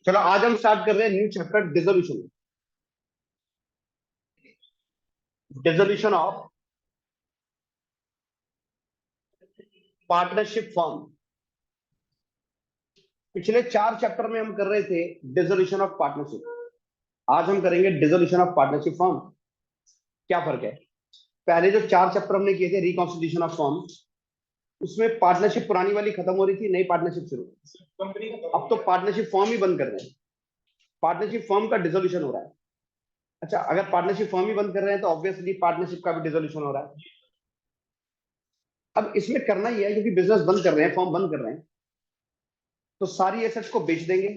चलो आज हम स्टार्ट कर रहे हैं new chapter dissolution. Dissolution of partnership form. पिछले 4 चैप्टर में हम कर रहे थे डिसोल्यूशन ऑफ पार्टनरशिप। आज हम करेंगे डिसोल्यूशन ऑफ पार्टनरशिप फॉर्म। क्या फर्क है? पहले जो 4 चैप्टर हमने किए थे रिकॉन्स्टिट्यूशन ऑफ फॉर्म, उसमें पार्टनरशिप पुरानी वाली खत्म हो रही थी, नई पार्टनरशिप शुरू। अब तो पार्टनरशिप फॉर्म ही बंद कर रहे हैं। पार्टनरशिप फॉर्म का डिसोल्यूशन हो रहा है। अच्छा, अगर पार्टनरशिप फॉर्म ही बंद कर रहे हैं तो ऑब्वियसली पार्टनरशिप का भी डिसोल्यूशन हो रहा है। अब इसमें करना ही है क्योंकि बिजनेस बंद कर रहे हैं, फॉर्म बंद कर रहे हैं, तो सारी एसेट्स को बेच देंगे,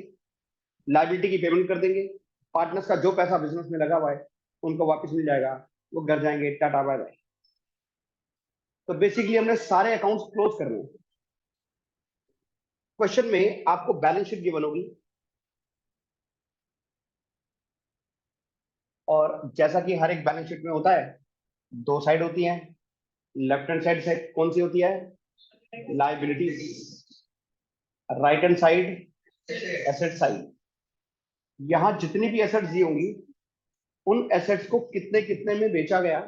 लायबिलिटी की पेमेंट कर देंगे। पार्टनर्स का जो पैसा बिजनेस में लगा हुआ है उनको वापस मिल जाएगा, वो घर जाएंगे, टाटा बाय बाय। तो बेसिकली हमने सारे अकाउंट्स क्लोज करने हैं। क्वेश्चन में आपको बैलेंस शीट गिवन होगी, और जैसा कि हर एक बैलेंस शीट में होता है, 2 साइड होती हैं। लेफ्ट हैंड साइड से कौन सी होती है? Liabilities. Right hand side asset side. यहां जितनी भी एसेट्स दी होंगी, उन एसेट्स को कितने कितने में बेचा गया,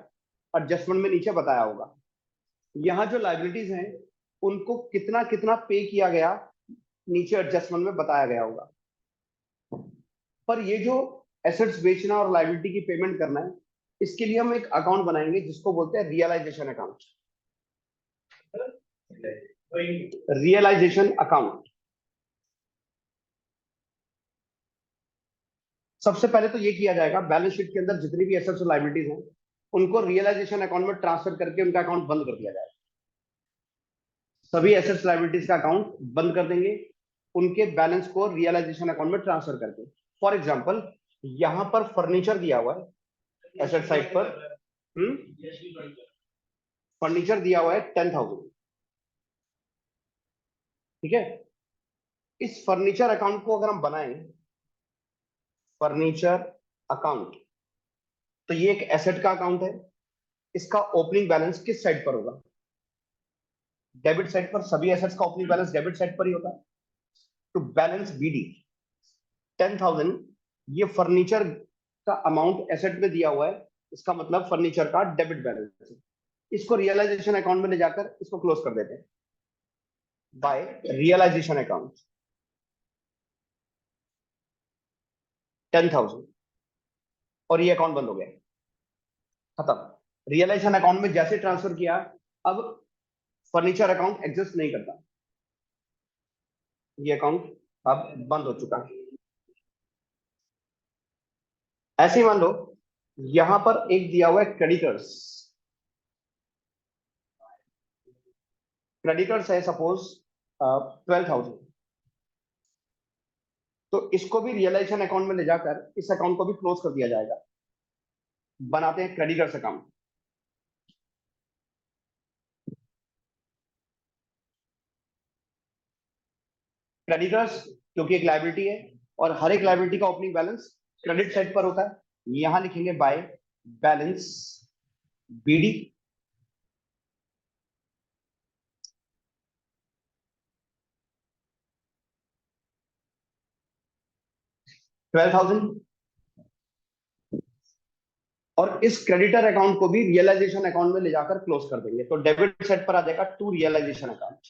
एडजस्टमेंट में नीचे बताया होगा। यहाँ जो लाइबिलिटीज हैं, उनको कितना कितना पे किया गया, नीचे एडजस्टमेंट में बताया गया होगा। पर ये जो एसेट्स बेचना और लाइबिलिटी की पेमेंट करना है, इसके लिए हम एक अकाउंट बनाएंगे जिसको बोलते हैं रियलाइजेशन अकाउंट। Realisation account. सबसे पहले तो ये किया जाएगा, बैलेंस शीट के अंदर जितनी भी एसेट्स और लाइबिलिटीज हैं, उनको रियलाइजेशन अकाउंट में ट्रांसफर करके उनका अकाउंट बंद कर दिया जाएगा। सभी एसेट्स लाइबिलिटीज का अकाउंट बंद कर देंगे, उनके बैलेंस को रियलाइजेशन अकाउंट में ट्रांसफर करके। फॉर एग्जांपल, यहां पर फर्नीचर दिया हुआ है एसेट साइड पर। फर्नीचर दिया हुआ है 10,000। ठीक है। इस फर्नीचर अकाउंट को अगर हम बनाएं, फर्नीचर अकाउंट, तो ये एक एसेट का अकाउंट है। इसका ओपनिंग बैलेंस किस साइड पर होगा? डेबिट साइड पर। सभी एसेट्स का ओपनिंग बैलेंस डेबिट साइड पर ही होता है। तो बैलेंस बीडी 10,000, ये फर्नीचर का अमाउंट एसेट में दिया हुआ है, इसका मतलब फर्नीचर का डेबिट बैलेंस है। इसको रियलाइजेशन अकाउंट में ले जाकर इसको क्लोज कर देते हैं बाय रियलाइजेशन अकाउंट 10,000, और ये अकाउंट बंद हो गया, खत्म। रियलाइजेशन अकाउंट में जैसे ट्रांसफर किया, अब फर्नीचर अकाउंट एग्जिस्ट नहीं करता, ये अकाउंट अब बंद हो चुका है। ऐसे ही मान लो यहां पर एक दिया हुआ है क्रेडिटर्स। क्रेडिटर्स है सपोज 12,000, तो इसको भी रियलाइजेशन अकाउंट में ले जाकर इस अकाउंट को भी क्लोज कर दिया जाएगा। बनाते हैं क्रेडिटर्स अकाउंट। क्रेडिटर्स क्योंकि एक लायबिलिटी है, और हर एक लायबिलिटी का ओपनिंग बैलेंस क्रेडिट साइड पर होता है। यहां लिखेंगे बाय बैलेंस बीडी। 12,000, और इस क्रेडिटर अकाउंट को भी रियलाइजेशन अकाउंट में ले जाकर क्लोज कर देंगे, तो डेबिट साइड पर आ जाएगा टू रियलाइजेशन अकाउंट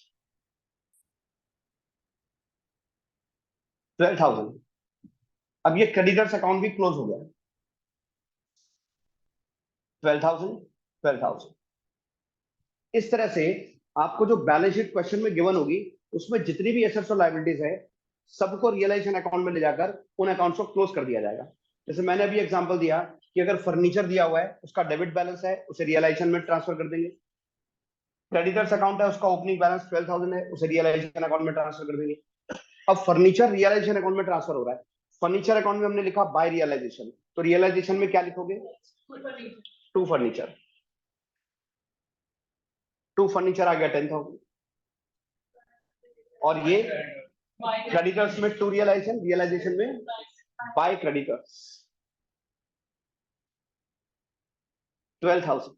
12,000। अब ये क्रेडिटर्स अकाउंट भी क्लोज हो गया। 12,000, 12,000। इस तरह से आपको जो बैलेंस शीट क्वेश्चन में गिवन होगी, उसमें जितनी भी एसेट्स और लायबिलिटीज है, सबको रियलाइजेशन अकाउंट में ले जाकर उन अकाउंट्स को क्लोज कर दिया जाएगा। जैसे मैंने अभी एग्जांपल दिया कि अगर फर्नीचर दिया हुआ है, उसका डेबिट बैलेंस है, उसे रियलाइजेशन में ट्रांसफर कर देंगे। क्रेडिटर्स अकाउंट है, उसका ओपनिंग बैलेंस 12,000 है, उसे रियलाइजेशन अकाउंट में ट्रांसफर कर देंगे। अब फर्नीचर रियलाइजेशन अकाउंट में ट्रांसफर हो रहा है। फर्नीचर अकाउंट में हमने लिखा बाय रियलाइजेशन, तो रियलाइजेशन में क्या लिखोगे? To furniture. टू फर्नीचर आ गया 10,000, और ये क्रेडिटर्स में टू रियलाइजेशन, रियलाइजेशन में बाय क्रेडिटर्स 12,000।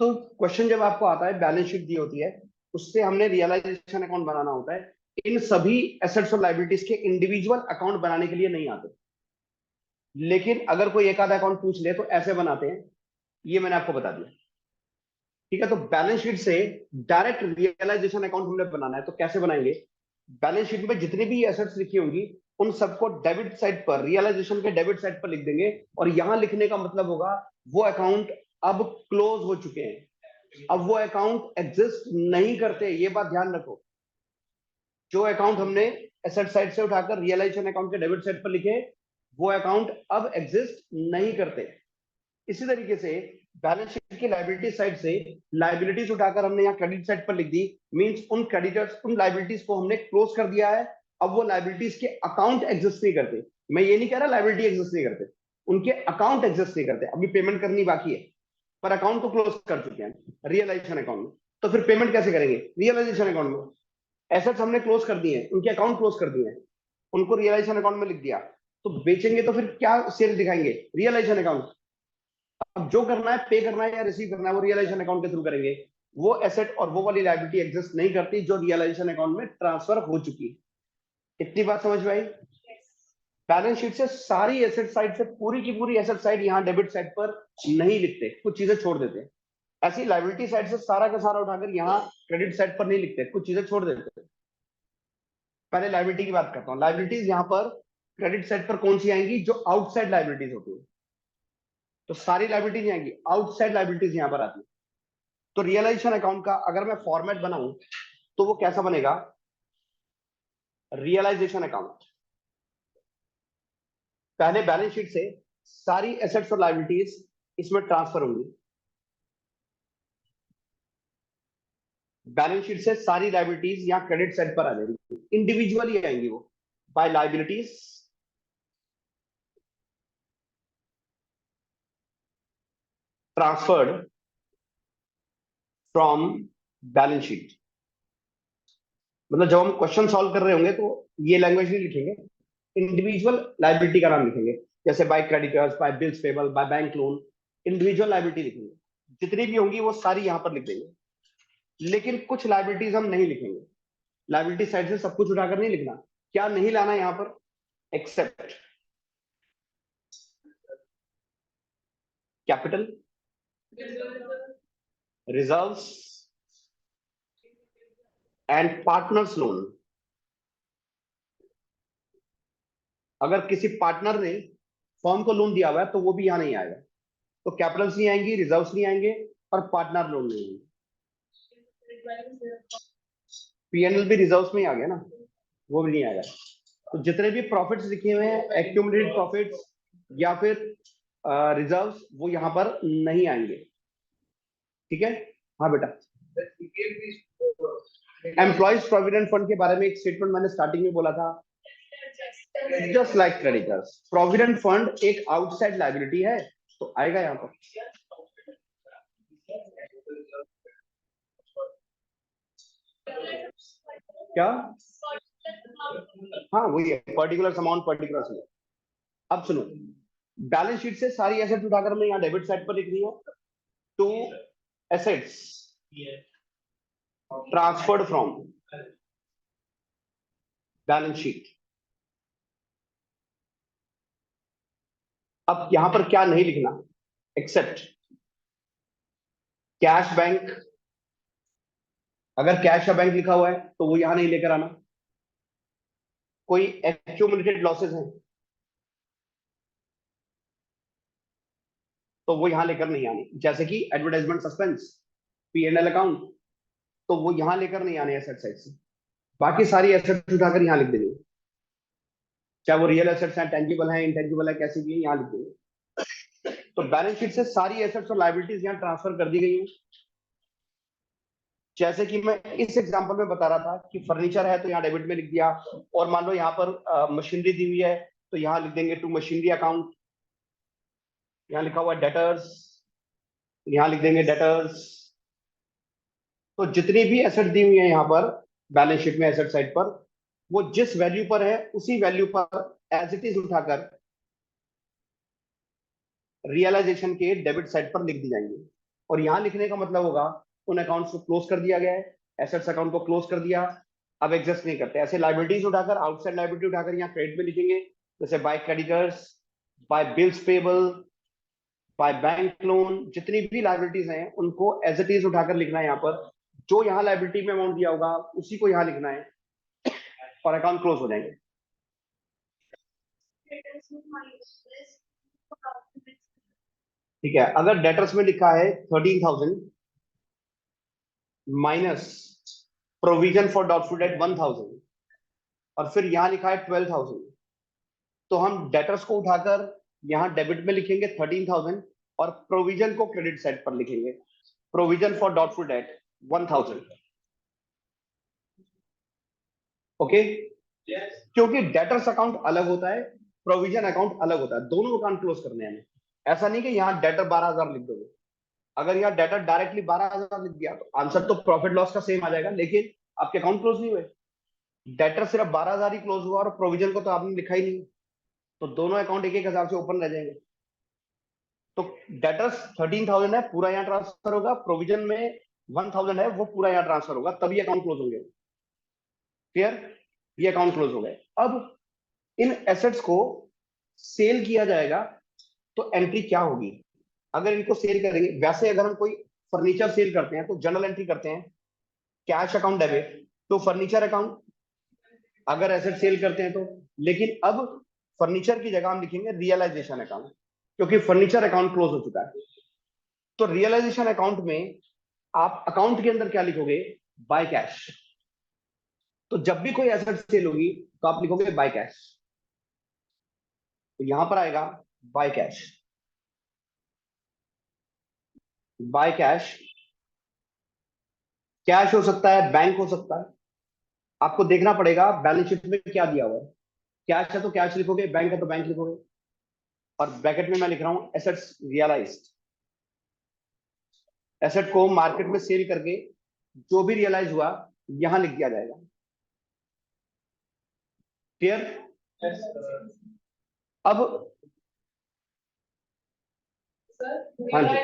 तो क्वेश्चन जब आपको आता है, बैलेंस शीट दी होती है, उससे हमने रियलाइजेशन अकाउंट बनाना होता है। इन सभी एसेट्स और लाइबिलिटीज के इंडिविजुअल अकाउंट बनाने के लिए नहीं आते, लेकिन अगर कोई एक आधा अकाउंट पूछ ले तो ऐसे बनाते हैं, ये मैंने आपको बता दिया। ठीक है, तो बैलेंस शीट से डायरेक्ट रियलाइजेशन अकाउंट हमने बनाना है, तो कैसे बनाएंगे? बैलेंस शीट में जितनी भी एसेट्स लिखी होंगी उन सबको डेबिट साइड पर, रियलाइजेशन के डेबिट साइड पर लिख देंगे, और यहां लिखने का मतलब होगा वो अकाउंट अब क्लोज हो चुके हैं, अब वो अकाउंट एग्जिस्ट नहीं करते। ये बात ध्यान रखो, जो अकाउंट हमने एसेट साइड से उठाकर रियलाइजेशन अकाउंट के डेबिट साइड पर लिखे, वो अकाउंट अब एग्जिस्ट नहीं करते। इसी तरीके से बैलेंस शीट की लाइबिलिटी साइड से लाइबिलिटीज उठाकर हमने यहाँ क्रेडिट साइड पर लिख दी, मींस उन क्रेडिटर्स, उन लाइबिलिटीज को हमने क्लोज कर दिया है। अब वो लाइबिलिटीज के अकाउंट एग्जिस्ट नहीं करते। मैं ये नहीं कह रहा लाइबिलिटी एग्जिस्ट नहीं करते, उनके अकाउंट एग्जिस्ट नहीं करते, अभी पेमेंट करनी बाकी है, पर अकाउंट को क्लोज कर चुके हैं रियलाइजेशन अकाउंट में। तो फिर पेमेंट कैसे करेंगे? रियलाइजेशन अकाउंट में। एसेट्स हमने क्लोज कर दिए हैं, उनके अकाउंट क्लोज कर दिए हैं, उनको रियलाइजेशन अकाउंट में लिख दिया, तो बेचेंगे तो फिर क्या सेल दिखाएंगे? Realisation account. अब जो करना है, पे करना है या रिसीव करना है, वो रियलाइजेशन अकाउंट के थ्रू करेंगे। वो एसेट और वो वाली लायबिलिटी एग्जिस्ट नहीं करती जो रियलाइजेशन अकाउंट में ट्रांसफर हो चुकी है। इतनी बात समझ में आई? बैलेंस शीट से सारी एसेट साइड से पूरी की पूरी एसेट साइड यहाँ डेबिट साइड पर नहीं लिखते, कुछ चीजें छोड़ देते हैं। ऐसी लायबिलिटी साइड से सारा का सारा उठाकर यहाँ क्रेडिट साइड पर नहीं लिखते, कुछ चीजें छोड़ देते हैं। पहले लायबिलिटी की बात करता हूँ। लायबिलिटीज यहाँ पर क्रेडिट साइड पर कौन सी आएंगी? जो आउटसाइड लायबिलिटीज होती है। तो सारी लायबिलिटीज नहीं आएंगी, आउटसाइड लायबिलिटीज यहाँ पर आती है। तो रियलाइजेशन अकाउंट का अगर मैं फॉर्मेट बनाऊं तो वो कैसा बनेगा? रियलाइजेशन अकाउंट, पहले बैलेंस शीट से सारी एसेट्स और लायबिलिटीज इसमें ट्रांसफर होंगी। बैलेंस शीट से सारी लायबिलिटीज यहाँ क्रेडिट साइड पर आ जाएंगी, इंडिविजुअली आएंगी वो, by liabilities transferred from balance sheet. मतलब जब हम क्वेश्चन सॉल्व कर रहे होंगे तो ये लैंग्वेज नहीं लिखेंगे, इंडिविजुअल लायबिलिटी का नाम लिखेंगे, जैसे by creditors, by bills payable, by bank loan, individual liability लिखेंगे। जितनी भी होंगी वो सारी यहां पर लिख देंगे, लेकिन कुछ लायबिलिटीज हम नहीं लिखेंगे। लायबिलिटी साइड से सब कुछ उठाकर नहीं लिखना। क्या नहीं लाना यहां पर? Except capital, reserves and partners loan. अगर किसी पार्टनर ने फॉर्म को लोन दिया हुआ है तो वो भी यहां नहीं आएगा। तो कैपिटल्स नहीं आएंगी, रिजर्व्स नहीं आएंगे, और पार्टनर लोन नहीं आएंगे। पीएनएल भी रिजर्व्स में ही आ गया ना, वो भी नहीं आएगा। तो जितने भी प्रॉफिट्स लिखे हुए हैं, एक्यूमुलेटेड प्रॉफिट्स या फिर रिजर्व्स, वो यहां पर नहीं आएंगे। ठीक है? हाँ बेटा, एम्प्लॉयज प्रोविडेंट फंड के बारे में एक स्टेटमेंट मैंने स्टार्टिंग में बोला था, just like creditors, provident fund एक आउटसाइड लायबिलिटी है, तो आएगा यहाँ पर। क्या? हाँ वही है, पर्टिकुलर अमाउंट पर्टिकुलर समय। अब सुनो, बैलेंस शीट से सारी एसेट उठाकर मैं यहाँ डेबिट साइड पर लिख रही हूँ। To assets transferred from balance sheet. अब यहां पर क्या नहीं लिखना? Except cash bank. अगर कैश या बैंक लिखा हुआ है तो वो यहां नहीं लेकर आना। कोई एक्यूमुलेटेड लॉसेस हैं तो वो यहां लेकर नहीं आनी, जैसे कि एडवर्टाइजमेंट सस्पेंस, पीएनएल अकाउंट, तो वो यहां लेकर नहीं आने एसेट साइड से। बाकी सारी एसेट्स उठाकर यहां लिख देंगे, चाहे वो रियल एसेट्स हैं, टेंजिबल हैं, इंटेंजिबल है, कैसी भी यहां लिख देंगे। तो बैलेंस शीट से सारी एसेट्स और लायबिलिटीज यहां ट्रांसफर कर दी गई हैं। जैसे कि मैं इस एग्जांपल में बता रहा था कि फर्नीचर है तो यहाँ डेबिट में लिख दिया, और मान लो यहाँ पर मशीनरी दी हुई है तो यहाँ लिख देंगे टू मशीनरी अकाउंट। यहाँ लिखा हुआ डेटर्स, यहाँ लिख देंगे डेटर्स। तो जितनी भी एसेट दी हुई है यहाँ पर बैलेंस शीट में एसेट साइड पर, वो जिस वैल्यू पर है उसी वैल्यू पर एज इट इज उठाकर रियलाइजेशन के डेबिट साइड पर लिख दी जाएंगी। और यहाँ लिखने का मतलब होगा उन अकाउंट्स को क्लोज कर दिया गया है, एसेट्स अकाउंट को क्लोज कर दिया, अब एग्जिस्ट नहीं करते। ऐसे लाइबिलिटीज उठाकर, आउटसाइड लाइबिलिटी उठाकर यहाँ क्रेडिट में लिखेंगे, जैसे by creditors, by bills payable, by bank loan, जितनी भी लाइबिलिटीज हैं उनको एज इट इज उठाकर लिखना है यहाँ पर। जो यहाँ लाइबिलिटी में अमाउंट दिया होगा उसी को यहाँ लिखना है और अकाउंट क्लोज हो जाएंगे। ठीक है, अगर डेटर्स में लिखा है 13,000 minus provision for doubtful debt 1,000 और फिर यहां लिखा है 12,000, तो हम डेटर्स को उठाकर यहां डेबिट में लिखेंगे 13,000 और प्रोविजन को क्रेडिट साइड पर लिखेंगे, provision for doubtful debt 1,000। Okay, क्योंकि डेटर्स अकाउंट अलग होता है, प्रोविजन अकाउंट अलग होता है, दोनों अकाउंट क्लोज करने हैं हमें। ऐसा नहीं कि यहाँ डेटर 12,000 लिख दोगे। अगर यहाँ डेटर डायरेक्टली 12,000 लिख दिया तो आंसर तो प्रॉफिट लॉस का सेम आ जाएगा, लेकिन आपके अकाउंट क्लोज नहीं हुए। डेटर सिर्फ 12,000 ही क्लोज हुआ और प्रोविजन को तो आपने लिखा ही नहीं, तो दोनों अकाउंट एक एक हिसाब से ओपन रह जाएंगे। तो डेटर्स 13,000 है, पूरा यहाँ ट्रांसफर होगा, प्रोविजन में 1,000 है, वो पूरा यहाँ ट्रांसफर होगा, तभी अकाउंट क्लोज होंगे। क्लियर, ये अकाउंट क्लोज हो गए। अब इन एसेट्स को सेल किया जाएगा तो एंट्री क्या होगी? अगर इनको सेल करेंगे, वैसे अगर हम कोई फर्नीचर सेल करते हैं तो जनरल एंट्री करते हैं कैश अकाउंट डेबिट तो फर्नीचर अकाउंट, अगर एसेट सेल करते हैं तो। लेकिन अब फर्नीचर की जगह हम लिखेंगे रियलाइजेशन अकाउंट, क्योंकि फर्नीचर अकाउंट क्लोज हो चुका है। तो रियलाइजेशन अकाउंट में आप अकाउंट के अंदर क्या लिखोगे? By cash. तो जब भी कोई एसेट सेल होगी तो आप लिखोगे बाय कैश, तो यहां पर आएगा by cash. By cash, cash हो सकता है, बैंक हो सकता है, आपको देखना पड़ेगा बैलेंस शीट में क्या दिया हुआ है। कैश है तो कैश लिखोगे, बैंक है तो बैंक लिखोगे, और ब्रैकेट में मैं लिख रहा हूं एसेट्स रियलाइज्ड। एसेट को मार्केट में सेल करके जो भी रियलाइज हुआ यहां लिख दिया जाएगा। क्लियर? अब हाँ जी,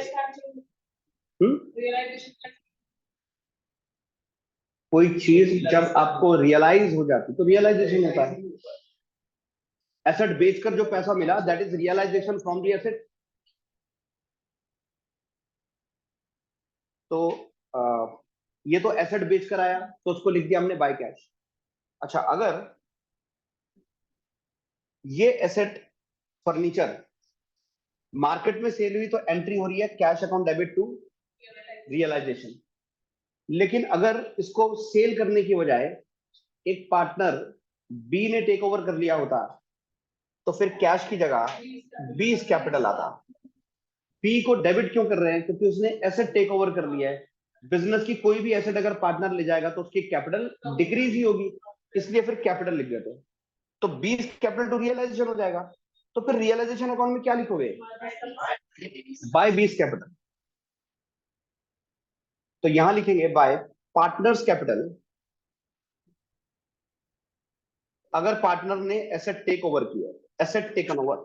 कोई चीज जब आपको रियलाइज हो जाती तो रियलाइजेशन होता है। एसेट बेचकर जो पैसा मिला that is realisation from the asset. तो ये तो एसेट बेचकर आया तो उसको लिख दिया हमने बाय कैश। अच्छा, अगर ये एसेट फर्नीचर मार्केट में सेल हुई तो एंट्री हो रही है cash account debit to realisation. लेकिन अगर इसको सेल करने की बजाय एक पार्टनर बी ने टेक ओवर कर लिया होता तो फिर कैश की जगह बी इस कैपिटल आता। बी को डेबिट क्यों कर रहे हैं? क्योंकि उसने एसेट टेक ओवर कर लिया है। बिजनेस की कोई भी एसेट अगर पार्टनर ले जाएगा तो उसकी कैपिटल डिक्रीज ही होगी, इसलिए फिर कैपिटल लिख देते हैं। तो 20 कैपिटल टू रियलाइजेशन हो जाएगा। तो फिर रियलाइजेशन अकाउंट में क्या लिखोगे? By 20 capital. तो यहां लिखेंगे बाय पार्टनर्स कैपिटल। अगर पार्टनर ने एसेट टेक ओवर किया, एसेट टेकन ओवर,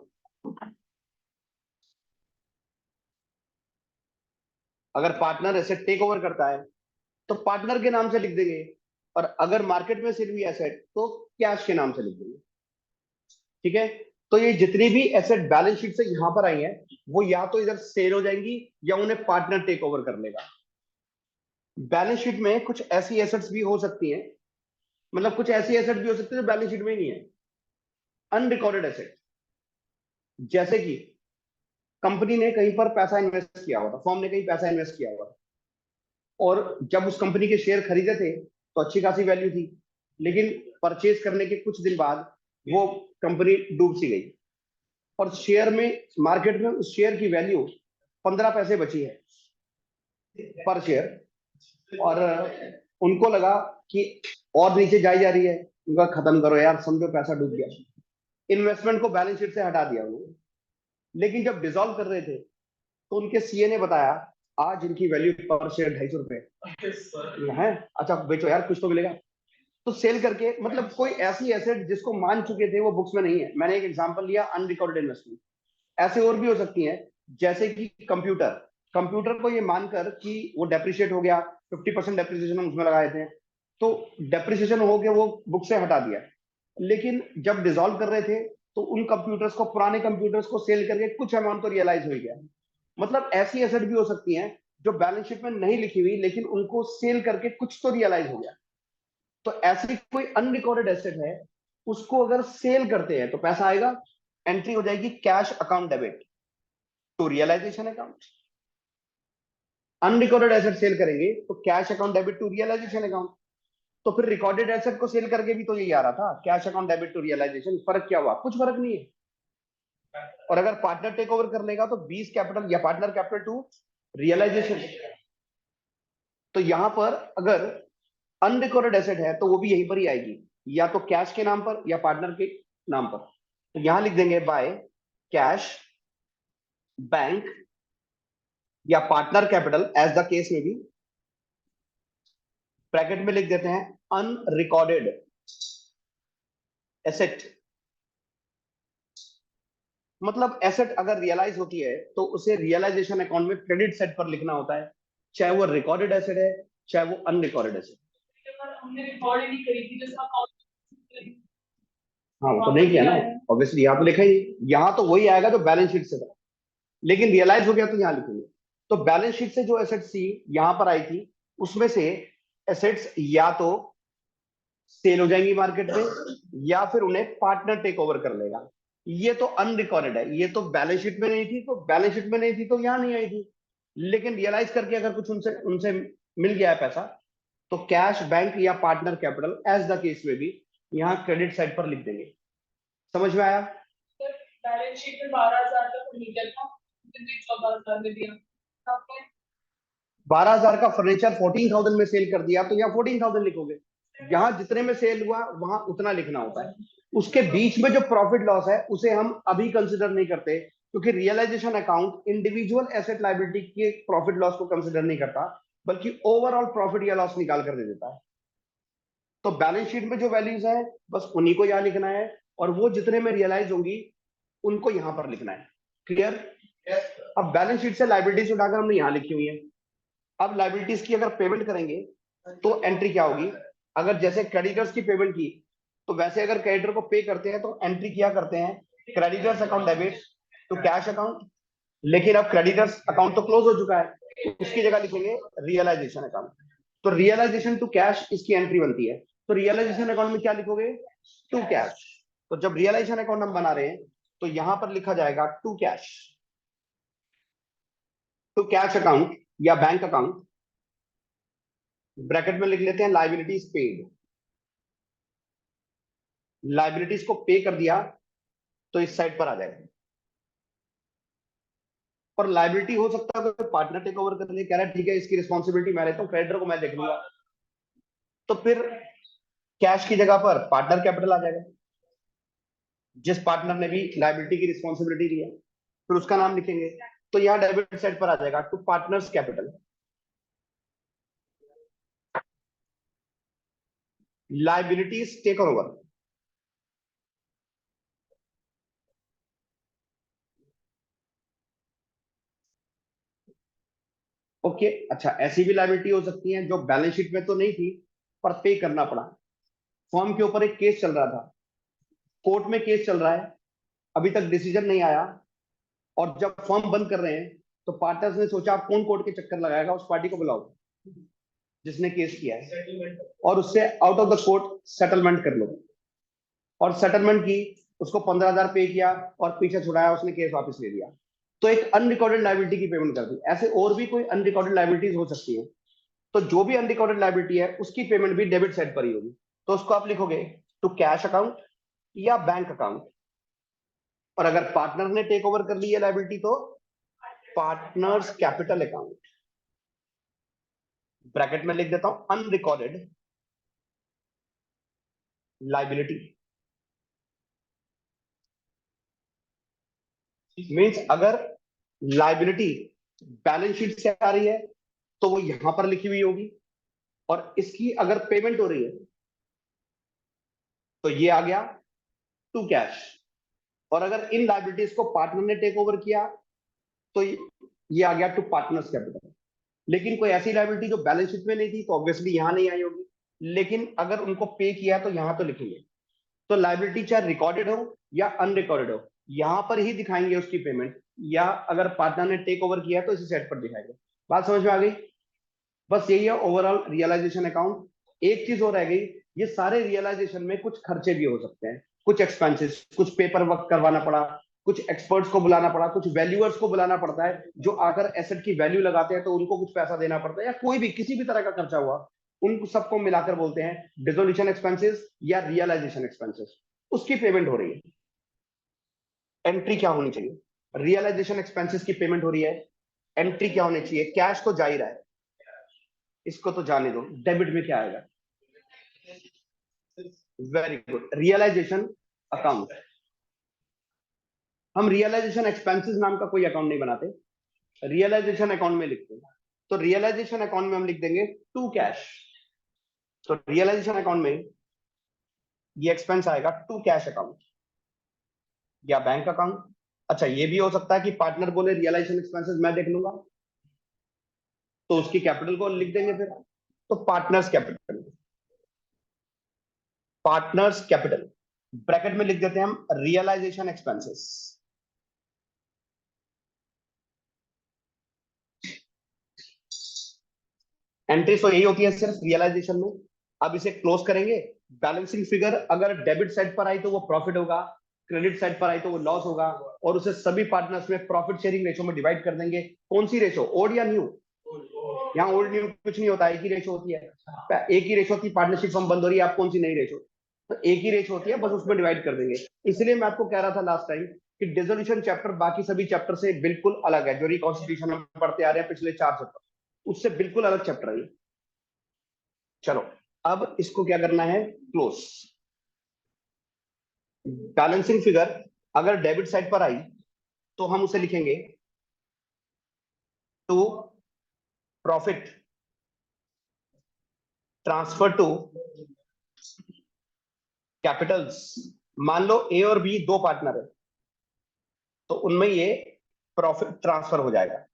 अगर पार्टनर एसेट टेक ओवर करता है तो पार्टनर के नाम से लिख देंगे, और अगर मार्केट में सेल हुई एसेट तो कैश के नाम से लिख देंगे। ठीक है, तो ये जितनी भी एसेट बैलेंस शीट से यहां पर आई है वो या तो इधर सेल हो जाएंगी या उन्हें पार्टनर टेक ओवर कर लेगा। बैलेंस शीट में कुछ ऐसी एसेट्स भी हो सकती हैं, मतलब कुछ ऐसी एसेट भी हो सकती है जो बैलेंस शीट में ही नहीं है, अनरिकॉर्डेड एसेट। जैसे कि कंपनी ने कहीं पर पैसा इन्वेस्ट किया हुआ था, फर्म ने कहीं पैसा इन्वेस्ट किया हुआ था, और जब उस कंपनी के शेयर खरीदे थे तो अच्छी खासी वैल्यू थी, लेकिन परचेज करने के कुछ दिन बाद वो कंपनी डूब सी गई और शेयर में, मार्केट में उस शेयर की वैल्यू 15 पैसे बची है पर शेयर, और उनको लगा कि और नीचे जाई जा रही है, उनका खत्म करो यार, समझो पैसा डूब गया। इन्वेस्टमेंट को बैलेंस शीट से हटा दिया उन्होंने। लेकिन जब डिसॉल्व कर रहे थे तो उनके सीए ने बताया आज इनकी वैल्यू पर शेयर 250 रुपए है, अच्छा बेचो यार कुछ तो मिलेगा। तो सेल करके, मतलब कोई ऐसी एसेट जिसको मान चुके थे वो बुक्स में नहीं है। मैंने एक एग्जांपल लिया अनरिकॉर्डेड इन्वेस्टमेंट, ऐसे और भी हो सकती हैं, जैसे कि कंप्यूटर। कंप्यूटर को ये मानकर कि वो डेप्रिशिएट हो गया, 50% डेप्रिसिएशन हम उसमें लगाए थे, तो डेप्रिसिएशन हो गया, वो बुक से हटा दिया। लेकिन जब डिसॉल्व कर रहे थे तो उन कंप्यूटर्स को, पुराने कंप्यूटर्स को सेल करके कुछ अमाउंट तो रियलाइज हो गया। मतलब ऐसी एसेट भी हो सकती हैं जो बैलेंस शीट में नहीं लिखी हुई, लेकिन उनको सेल करके कुछ तो रियलाइज हो गया। तो ऐसी कोई अनरिकॉर्डेड एसेट है, उसको अगर सेल करते हैं तो पैसा आएगा, एंट्री हो जाएगी cash account debit to realisation account. Unrecorded asset sale करेंगे तो cash account debit to realisation account. तो फिर रिकॉर्डेड एसेट को सेल करके भी तो यही आ रहा था, cash account debit to realisation. फर्क क्या हुआ? कुछ फर्क नहीं है। और अगर पार्टनर टेक ओवर कर लेगा तो 20 कैपिटल या पार्टनर कैपिटल टू रियलाइजेशन। तो यहां पर अगर अनरिकॉर्डेड एसेट है तो वो भी यहीं पर ही आएगी, या तो कैश के नाम पर या पार्टनर के नाम पर। तो यहां लिख देंगे बाय कैश, बैंक या partner capital as the case में भी। ब्रैकेट में लिख देते हैं अनरिकॉर्डेड एसेट। मतलब एसेट अगर रियलाइज होती है तो उसे रियलाइजेशन अकाउंट में क्रेडिट साइड पर लिखना होता है, चाहे वो रिकॉर्डेड एसेट है चाहे वो अनरिकॉर्डेड एसेट। हमने रिकॉर्ड ही नहीं करी थी जिसका अकाउंट। हाँ, वो तो नहीं किया ना ऑब्वियसली, यहाँ तो लिखा ही, यहाँ तो वही आएगा जो बैलेंस शीट से था, लेकिन रियलाइज हो गया तो यहाँ लिखेंगे। तो बैलेंस शीट से जो एसेट्स थी यहाँ पर आई थी, उसमें से एसेट्स या तो सेल हो जाएंगी मार्केट में, या फिर उन्हें पार्टनर टेक ओवर कर लेगा। ये तो अनरिकॉर्डेड है, ये तो बैलेंस शीट में नहीं थी, तो बैलेंस शीट में नहीं थी तो यहाँ नहीं आई थी। लेकिन रियलाइज करके अगर कुछ उनसे उनसे मिल गया है पैसा, तो कैश, बैंक या partner capital as the case में भी यहाँ क्रेडिट साइड पर लिख देंगे। समझ में आया? बैलेंस शीट में 12,000 का फर्नीचर था, 14,000 में दिया, 12,000 का फर्नीचर 14,000 में सेल कर दिया, तो यहाँ 14,000 लिखोगे। यहाँ जितने में सेल हुआ वहां उतना लिखना होता है। उसके बीच में जो प्रॉफिट लॉस है उसे हम अभी कंसिडर नहीं करते, क्योंकि realisation account individual asset liability के प्रॉफिट लॉस को कंसिडर नहीं करता, बल्कि ओवरऑल प्रॉफिट या लॉस निकाल कर दे देता है। तो बैलेंस शीट में जो वैल्यूज है बस उन्हीं को यहाँ लिखना है, और वो जितने में रियलाइज होंगी उनको यहाँ पर लिखना है। क्लियर? अब बैलेंस शीट से लाइबिलिटीज उठाकर हमने यहाँ लिखी हुई है। अब लाइबिलिटीज की अगर पेमेंट करेंगे तो एंट्री क्या होगी? अगर जैसे क्रेडिटर्स की पेमेंट की, तो वैसे अगर क्रेडिटर को पे करते हैं तो एंट्री क्या करते हैं? Creditors account debit to cash account. लेकिन अब क्रेडिटर्स अकाउंट तो क्लोज हो चुका है, तो उसकी जगह लिखेंगे रियलाइजेशन अकाउंट। तो रियलाइजेशन टू कैश इसकी एंट्री बनती है। तो रियलाइजेशन अकाउंट में क्या लिखोगे? To cash. तो जब रियलाइजेशन अकाउंट हम बना रहे हैं तो यहां पर लिखा जाएगा to cash, to cash account या बैंक अकाउंट। ब्रैकेट में लिख लेते हैं लाइबिलिटीज पेड। लाइबिलिटीज को पे कर दिया तो इस साइड पर आ जाएगा। और लाइबिलिटी हो सकता है तो पार्टनर टेक ओवर कर ले, कह रहा है ठीक है इसकी रिस्पॉन्सिबिलिटी मैं लेता हूँ, क्रेडिटर को मैं देख लूंगा, तो फिर कैश की जगह पर पार्टनर कैपिटल आ जाएगा, जिस पार्टनर ने भी लाइबिलिटी की रिस्पॉन्सिबिलिटी ली है, फिर उसका नाम लिखेंगे। तो यहाँ डेबिट साइड पर आ जाएगा to partners capital. Liabilities taken over. Okay, अच्छा ऐसी भी लाइबिलिटी हो सकती है जो बैलेंस शीट में तो नहीं थी पर पे करना पड़ा। फर्म के ऊपर एक केस चल रहा था, कोर्ट में केस चल रहा है, अभी तक डिसीजन नहीं आया, और जब फर्म बंद कर रहे हैं तो पार्टनर्स ने सोचा आप कौन कोर्ट के चक्कर लगाएगा, उस पार्टी को बुलाओ जिसने केस किया है, और उससे out of the court settlement कर लो। और सेटलमेंट की, उसको 15,000 पे किया और पीछे छुड़ाया, उसने केस वापस ले लिया, तो एक अनरिकॉर्डेड लाइबिलिटी की पेमेंट कर दी। ऐसे और भी कोई अनरिकॉर्डेड लाइबिलिटीज हो सकती है। तो जो भी अनरिकॉर्डेड लाइबिलिटी है उसकी पेमेंट भी डेबिट साइड पर ही होगी। तो उसको आप लिखोगे टू कैश अकाउंट या बैंक अकाउंट। और अगर पार्टनर ने टेक ओवर कर ली है लाइबिलिटी तो पार्टनर्स कैपिटल अकाउंट। ब्रैकेट में लिख देता हूं अनरिकॉर्डेड लाइबिलिटी। मींस अगर लाइबिलिटी बैलेंस शीट से आ रही है तो वो यहां पर लिखी हुई होगी, और इसकी अगर पेमेंट हो रही है तो ये आ गया टू कैश। और अगर इन लाइबिलिटीज को पार्टनर ने टेक ओवर किया तो ये आ गया टू पार्टनर्स कैपिटल। लेकिन कोई ऐसी लाइबिलिटी जो बैलेंस शीट में नहीं थी तो ऑब्वियसली यहां नहीं आई होगी, लेकिन अगर उनको पे किया तो यहां तो लिखेंगे। तो लाइबिलिटी चाहे रिकॉर्डेड हो या अनरिकॉर्डेड हो, यहां पर ही दिखाएंगे उसकी पेमेंट, या अगर पार्टनर ने टेक ओवर किया तो इसी सेट पर दिखाएंगे। बात समझ में आ गई? बस यही है ओवरऑल रियलाइजेशन अकाउंट। एक चीज और रह गई, ये सारे रियलाइजेशन में कुछ खर्चे भी हो सकते हैं, कुछ एक्सपेंसेस, कुछ पेपर वर्क करवाना पड़ा, कुछ एक्सपर्ट्स को बुलाना पड़ा, कुछ वैल्यूअर्स को बुलाना पड़ता है जो आकर एसेट की वैल्यू लगाते हैं, तो उनको कुछ पैसा देना पड़ता है, या कोई भी किसी भी तरह का खर्चा हुआ, उन सबको मिलाकर बोलते हैं डिसोल्यूशन एक्सपेंसेस या रियलाइजेशन एक्सपेंसेस। उसकी पेमेंट हो रही है। एंट्री क्या होनी चाहिए? रियलाइजेशन एक्सपेंसेस की पेमेंट हो रही है, एंट्री क्या होनी चाहिए? कैश तो जा ही रहा है, इसको तो जाने दो, डेबिट में क्या आएगा? Very good, realisation account. हम रियलाइजेशन एक्सपेंसेस नाम का कोई अकाउंट नहीं बनाते, रियलाइजेशन अकाउंट में लिखते हैं। तो रियलाइजेशन अकाउंट में हम लिख देंगे टू कैश। तो रियलाइजेशन अकाउंट में ये एक्सपेंस आएगा टू कैश अकाउंट या बैंक अकाउंट। अच्छा, ये भी हो सकता है कि पार्टनर बोले रियलाइजेशन एक्सपेंसेस मैं देख लूंगा, तो उसकी कैपिटल को लिख देंगे फिर। तो partners capital, partners capital bracket में लिख देते हैं हम रियलाइजेशन एक्सपेंसेस। एंट्री तो यही होती है सिर्फ रियलाइजेशन में। अब इसे क्लोज करेंगे। बैलेंसिंग फिगर अगर डेबिट साइड पर आई तो वो प्रॉफिट होगा, क्रेडिट साइड पर आई तो वो लॉस होगा, और उसे सभी पार्टनर्स में प्रॉफिट शेयरिंग रेशो में डिवाइड कर देंगे। कौन सी रेशो? ओल्ड या न्यू? यहाँ ओल्ड न्यू कुछ नहीं होता, एक ही रेशो होती है। एक ही रेशो होती है, पार्टनरशिप फर्म बंद हो रही है, आप कौन सी नई रेशो? तो एक ही रेशो होती है, बस उसमें डिवाइड कर देंगे। इसलिए मैं आपको कह रहा था लास्ट टाइम कि डिसोल्यूशन चैप्टर बाकी सभी चैप्टर से बिल्कुल अलग है, जो रिकॉन्स्टिट्यूशन में पढ़ते आ रहे हैं पिछले 4 चैप्टर, उससे बिल्कुल अलग चैप्टर है ये। चलो, अब इसको क्या करना है? क्लोज। बैलेंसिंग फिगर अगर डेबिट साइड पर आई तो हम उसे लिखेंगे to profit transfer to capitals. मान लो ए और बी दो पार्टनर है, तो उनमें ये प्रॉफिट ट्रांसफर हो जाएगा।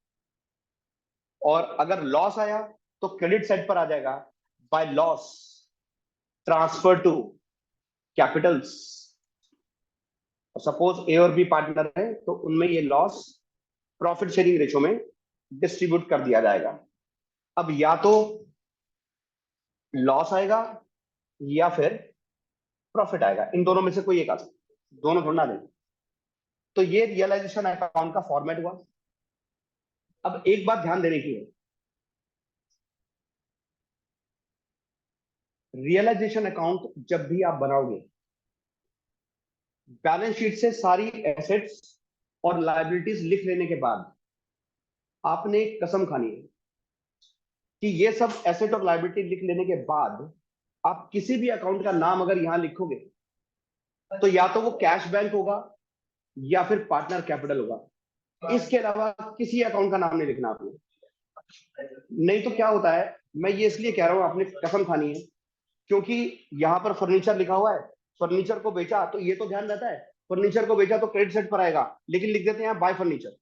और अगर लॉस आया तो क्रेडिट साइड पर आ जाएगा, by loss transfer to capitals. Suppose A और बी पार्टनर है तो उनमें ये लॉस प्रॉफिट शेयरिंग रेशो में डिस्ट्रीब्यूट कर दिया जाएगा। अब या तो लॉस आएगा या फिर प्रॉफिट आएगा, इन दोनों में से कोई एक आ सकता है, दोनों थोड़ा ना देंगे। तो ये रियलाइजेशन अकाउंट का फॉर्मेट हुआ। अब एक बात ध्यान देने की है, रियलाइजेशन अकाउंट जब भी आप बनाओगे, बैलेंस शीट से सारी एसेट्स और लायबिलिटीज लिख लेने के बाद आपने एक कसम खानी है कि ये सब एसेट और लायबिलिटी लिख लेने के बाद आप किसी भी अकाउंट का नाम अगर यहां लिखोगे तो या तो वो कैश बैंक होगा या फिर पार्टनर कैपिटल होगा। इसके अलावा किसी अकाउंट का नाम नहीं लिखना आपने। नहीं तो क्या होता है, मैं ये इसलिए कह रहा हूं आपने कसम खानी है, क्योंकि यहाँ पर फर्नीचर लिखा हुआ है, फर्नीचर को बेचा तो ये तो ध्यान रहता है, फर्नीचर को बेचा तो क्रेडिट साइड पर आएगा, लेकिन लिख देते हैं बाय फर्नीचर,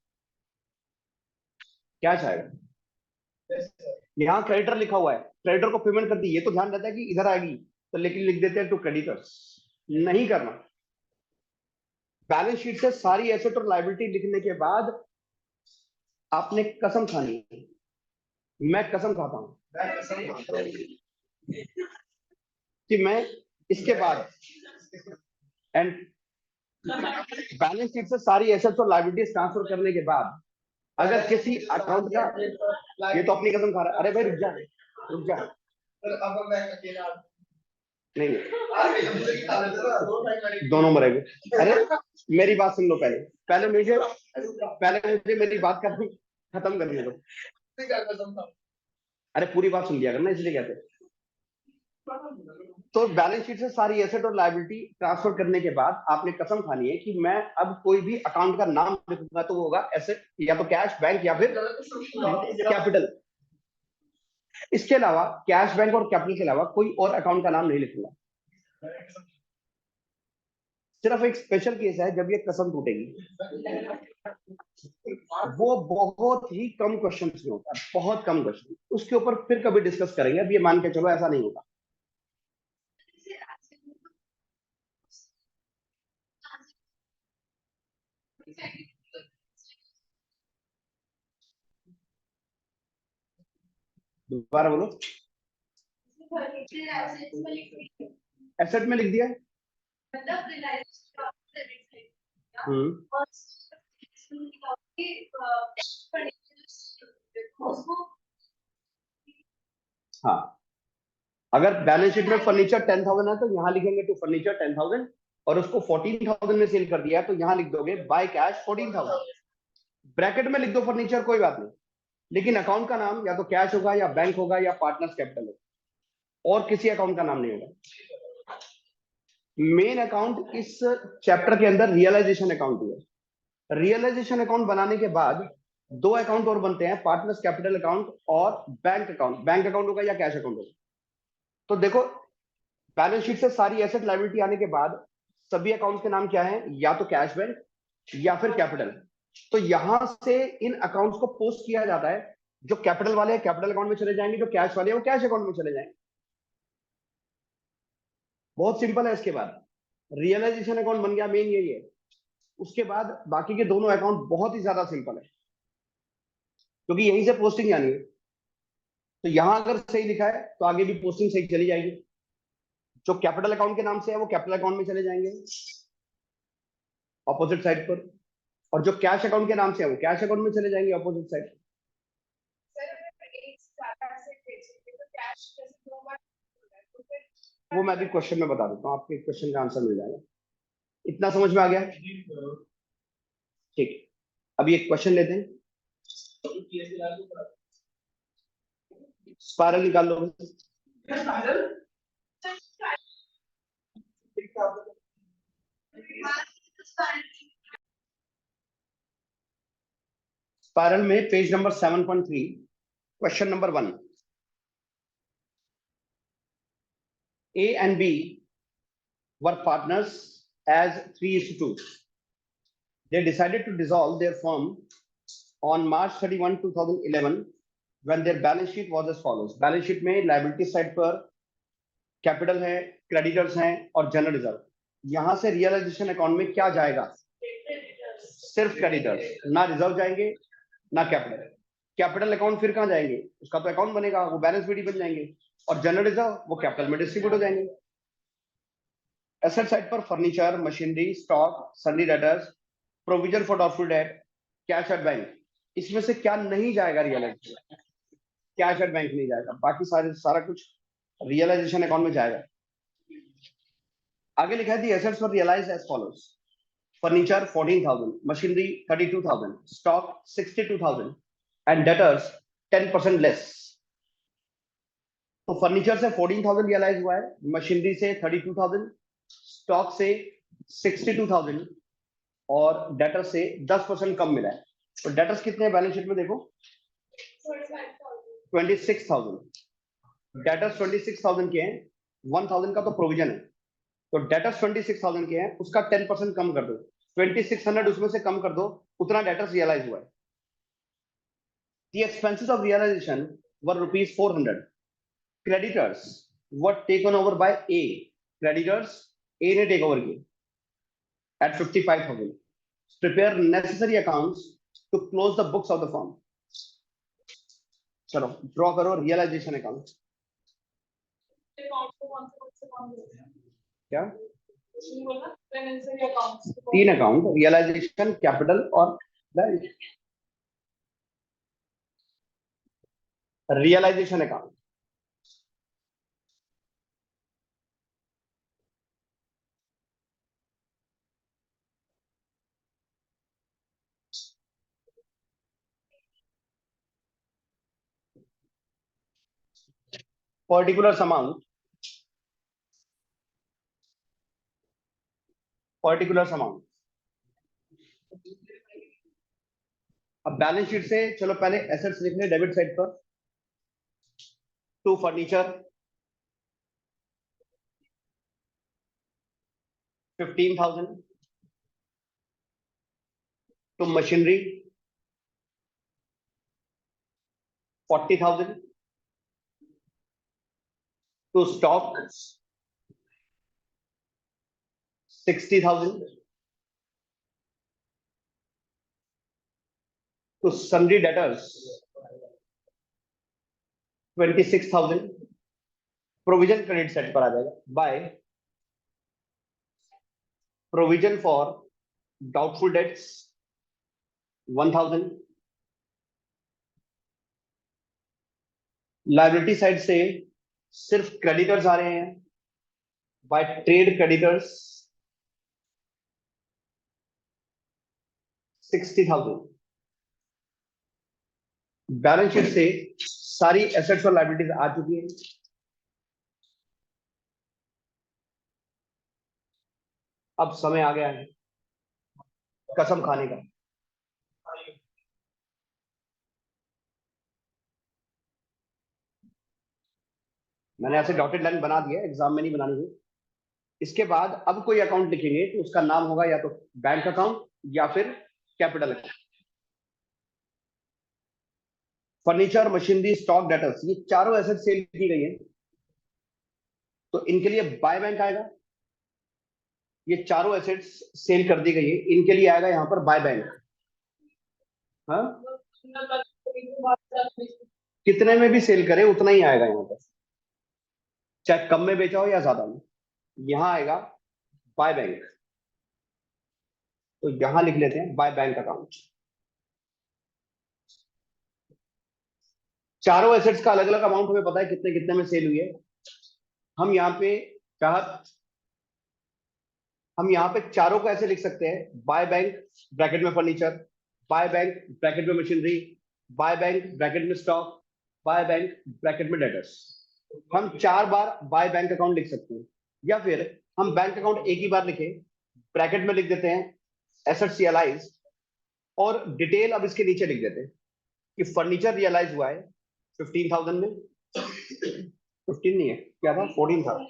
क्या आएगा? यहाँ क्रेडिटर लिखा हुआ है, क्रेडिटर को पेमेंट कर दी, ये तो ध्यान रहता है कि इधर आएगी, तो लेकिन लिख देते हैं टू क्रेडिटर्स। नहीं करना। बैलेंस शीट से सारी एसेट और लायबिलिटी लिखने के बाद आपने कसम खानी है, मैं कसम खाता हूं कि मैं इसके बाद एंड बैलेंस शीट से सारी एसेट्स और लायबिलिटीज ट्रांसफर करने के बाद अगर किसी अकाउंट का, ये तो अपनी कसम खा रहा है, अरे भाई रुक जा, रुक जा, नहीं नहीं दोनों मरेंगे। अरे मेरी बात सुन लो, पहले पहले मुझे मेरी बात खत्म करने दो। अरे पूरी बात सुन लिया करना, इसलिए कहते हैं। तो बैलेंस शीट से सारी एसेट और लायबिलिटी ट्रांसफर करने के बाद आपने कसम खानी है कि मैं अब कोई भी अकाउंट का नाम लिखूंगा तो वो होगा एसेट या तो कैश बैंक या फिर कैपिटल। इसके अलावा कैश बैंक और कैपिटल के अलावा कोई और अकाउंट का नाम नहीं लिखूंगा। सिर्फ एक स्पेशल केस है जब ये कसम टूटेगी, वो बहुत ही कम क्वेश्चन में होता है, बहुत कम क्वेश्चन, उसके ऊपर फिर कभी डिस्कस करेंगे, अब ये मान के चलो ऐसा नहीं होगा। दोबारा बोलो। एसेट में लिख दिया। हम्म। हाँ, अगर बैलेंस शीट में फर्नीचर 10,000 है तो यहाँ लिखेंगे टू फर्नीचर 10,000, और उसको 14,000 में सेल कर दिया है तो यहाँ लिख दोगे बाय कैश 14,000। ब्रैकेट में लिख दो फर्नीचर, कोई बात नहीं, लेकिन अकाउंट का नाम या तो कैश होगा या बैंक होगा या पार्टनर्स कैपिटल होगा, और किसी अकाउंट का नाम नहीं होगा। मेन अकाउंट इस चैप्टर के अंदर रियलाइजेशन अकाउंट है। रियलाइजेशन अकाउंट बनाने के बाद दो अकाउंट और बनते हैं, पार्टनर्स कैपिटल अकाउंट और बैंक अकाउंट। बैंक अकाउंट होगा या कैश अकाउंट होगा। तो देखो, बैलेंस शीट से सारी एसेट लायबिलिटी आने के बाद सभी अकाउंट्स के नाम क्या है, या तो कैश बैंक या फिर कैपिटल। तो यहां से इन अकाउंट्स को पोस्ट किया जाता है, जो कैपिटल वाले हैं कैपिटल अकाउंट में चले जाएंगे, जो कैश वाले हैं वो कैश अकाउंट में चले जाएंगे। बहुत सिंपल है। इसके बाद रियलाइजेशन अकाउंट बन गया, मेन यही है। उसके बाद बाकी के दोनों अकाउंट बहुत ही ज्यादा सिंपल है, क्योंकि यहीं से पोस्टिंग जानी है। तो यहां अगर सही लिखा है तो आगे भी पोस्टिंग सही चली जाएगी। जो कैपिटल अकाउंट के नाम से है वो कैपिटल अकाउंट में चले जाएंगे ऑपोजिट साइड पर, और जो कैश अकाउंट के नाम से है वो कैश अकाउंट में चले जाएंगे ऑपोजिट साइड। वो मैं अभी क्वेश्चन में बता देता हूँ, आपके क्वेश्चन का आंसर मिल जाएगा। इतना समझ में आ गया? ठीक है, अभी एक क्वेश्चन लेते हैं। स्पायरल निकाल लो। स्पायरल में page number 7.3, question number 1। A and B were partners as 3:2. They decided to dissolve their firm on March 31, 2011, when their balance sheet was as follows. Balance sheet में liability side पर capital है, creditors हैं और general reserve. यहां से realisation account में क्या जाएगा? सिर्फ क्रेडिटर्स, ना रिजर्व जाएंगे ना कैपिटल। कैपिटल अकाउंट फिर कहां जाएंगे? उसका तो अकाउंट बनेगा, वो बैलेंस शीट बन जाएंगे, और जनरल रिजर्व वो कैपिटल में डिस्ट्रीब्यूट हो जाएंगे। एसेट साइड पर furniture, machinery, stock, sundry debtors, provision for doubtful debt, cash at bank. इसमें से क्या नहीं जाएगा रियलाइजेशन? कैश एट बैंक नहीं जाएगा, बाकी सारा कुछ रियलाइजेशन अकाउंट में जाएगा। आगे लिखा है the assets were realised as follows. Furniture 14,000, machinery 32,000, stock 62,000 and debtors 10% less. तो फर्नीचर से 14,000 रियलाइज हुआ है, मशीनरी से 32,000, स्टॉक से 62,000 और डेटर से 10% कम मिला है। तो डेटर्स कितने हैं बैलेंस शीट में देखो? 26,000। डेटर्स 26,000 के हैं, 1,000 का तो प्रोविजन है, तो डेटर्स 26,000 के हैं, उसका 10% कम कर दो, 2600 उसमें से कम कर दो, उतना डेटर्स रियलाइज हुआ है। The expenses of realization were rupees 400. Creditors were taken over by A. Creditors A ने टेक ओवर किए at 55,000. Prepare necessary accounts to close the books of the firm. चलो ड्रॉ करो रियलाइजेशन अकाउंट। क्या? 3 account, realisation, capital और realisation account. Particular amount, particular amount. अब balance sheet से चलो पहले एसेट्स लिख ले डेबिट साइड पर। To furniture, 15,000 to machinery, 40,000 to stock, 60,000 to sundry debtors, 26,000 provision credit set पर आ जाएगा by provision for doubtful debts 1,000 liability side से सिर्फ क्रेडिटर्स आ रहे हैं by trade creditors 60,000 balance sheet से सारी एसेट्स और लाइबिलिटीज आ चुकी हैं अब समय आ गया है कसम खाने का मैंने ऐसे डॉटेड लाइन बना दिया एग्जाम में नहीं बनानी है इसके बाद अब कोई अकाउंट लिखेंगे तो उसका नाम होगा या तो बैंक अकाउंट या फिर capital account furniture machinery stock debtors ये चारों एसेट सेल की गई है तो इनके लिए बाय बैंक आएगा ये चारों एसेट्स सेल कर दी गई है इनके लिए आएगा यहां पर बाय बैंक हाँ कितने में भी सेल करे उतना ही आएगा यहाँ पर चाहे कम में बेचा हो या ज्यादा में यहां आएगा बाय बैंक तो यहां लिख लेते हैं बाय बैंक अकाउंट चारों एसेट्स का अलग अलग अमाउंट हमें पता है कितने कितने में सेल हुई है हम यहाँ पे चाहत हम यहाँ पे चारों को ऐसे लिख सकते हैं बाय बैंक ब्रैकेट में फर्नीचर बाय बैंक ब्रैकेट में मशीनरी बाय बैंक ब्रैकेट में स्टॉक बाय बैंक ब्रैकेट में डेटर्स हम 4 बार बाय बैंक अकाउंट लिख सकते हैं या फिर हम बैंक अकाउंट एक ही बार लिखे ब्रैकेट में लिख देते हैं एसेट्स रियलाइज और डिटेल अब इसके नीचे लिख देते हैं कि फर्नीचर रियलाइज हुआ है 15,000 में 15 नहीं है क्या था 14,000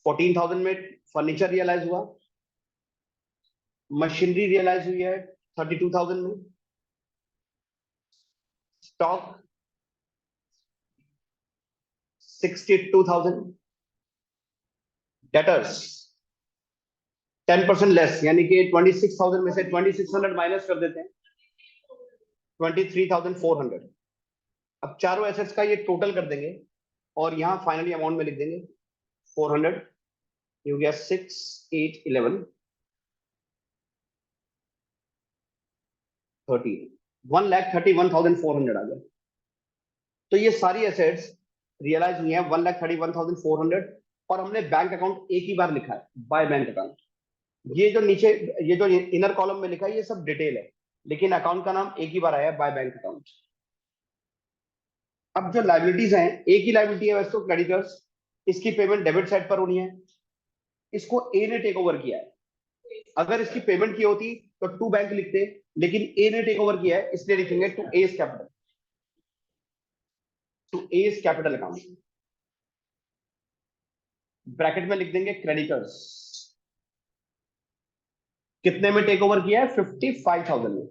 14,000 में फर्नीचर रियलाइज हुआ मशीनरी रियलाइज हुई है 32,000 में स्टॉक 62,000 डेटर्स 10% लेस यानी कि 26,000 में से 2600 माइनस कर देते हैं 23,400 अब चारों एसेट्स का ये टोटल कर देंगे और यहां फाइनली अमाउंट में लिख देंगे 400 ये हो गया 6 8 11 13 1,31,400 आ गया तो ये सारी एसेट्स रियलाइज हुई है 1,31,400 और हमने बैंक अकाउंट एक ही बार लिखा है बाय बैंक अकाउंट ये जो नीचे ये जो इनर कॉलम में लिखा है ये सब डिटेल है लेकिन अकाउंट का नाम एक ही बार आया है बाय बैंक अकाउंट अब जो लाइबिलिटीज हैं एक ही लाइबिलिटी है वैसे तो क्रेडिटर्स इसकी पेमेंट डेबिट साइड पर होनी है इसको ए ने टेक ओवर किया है अगर इसकी पेमेंट की होती तो टू बैंक लिखते लेकिन ए ने टेक ओवर किया है इसलिए लिखेंगे to A's capital account bracket में लिख देंगे क्रेडिटर्स कितने में टेक ओवर किया है 55,000 में